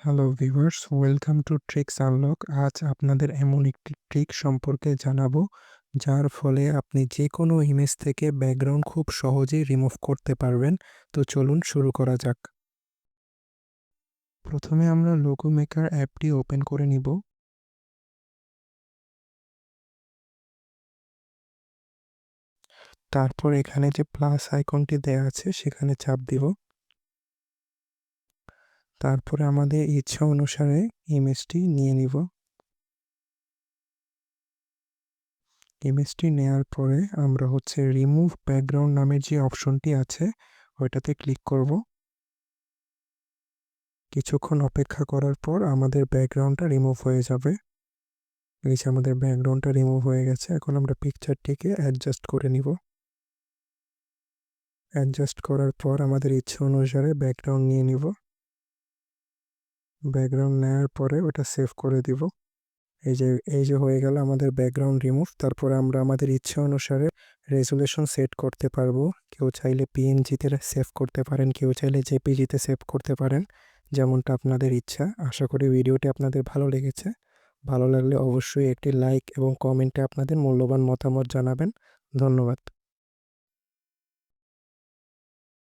Hello viewers, welcome to tricks unlock. আজ আপনাদের এমন একটি ট্রিক সম্পর্কে জানাবো যার ফলে আপনি যে কোনো ইমেজ থেকে ব্যাকগ্রাউন্ড খুব সহজেই রিমুভ করতে পারবেন। তো চলুন শুরু করা যাক। প্রথমে আমরা লোগো মেকার অ্যাপটি ওপেন করে নিব। তারপর এখানে যে প্লাস আইকনটি দেয়া আছে সেখানে চাপ দিব। তারপরে আমাদের ইচ্ছা অনুসারে ইমেজটি নিয়ে নিব। ইমেজটি নেয়ার পরে আমরা রিমুভ ব্যাকগ্রাউন্ড নামের যে অপশনটি আছে ওইটাতে ক্লিক করব। কিছুক্ষণ অপেক্ষা করার পর আমাদের ব্যাকগ্রাউন্ডটা রিমুভ হয়ে যাবে। এই যে আমাদের ব্যাকগ্রাউন্ডটা রিমুভ হয়ে গেছে। এখন আমরা পিকচারটিকে অ্যাডজাস্ট করে নিব। অ্যাডজাস্ট করার পর আমাদের ইচ্ছে অনুসারে ব্যাকগ্রাউন্ড নিয়ে নিব। ব্যাকগ্রাউন্ড নেওয়ার পরে ওটা সেভ করে দিব। এই যে হয়ে গেল আমাদের ব্যাকগ্রাউন্ড রিমুভ। তারপরে আমরা আমাদের ইচ্ছে অনুসারে রেজুলেশন সেট করতে পারবো। কেউ চাইলে পিএনজিতে সেভ করতে পারেন, কেউ চাইলে জেপিজিতে সেভ করতে পারেন, যেমনটা আপনাদের ইচ্ছা। আশা করি ভিডিওটি আপনাদের ভালো লেগেছে। ভালো লাগলে অবশ্যই একটি লাইক এবং কমেন্টে আপনাদের মূল্যবান মতামত জানাবেন। ধন্যবাদ।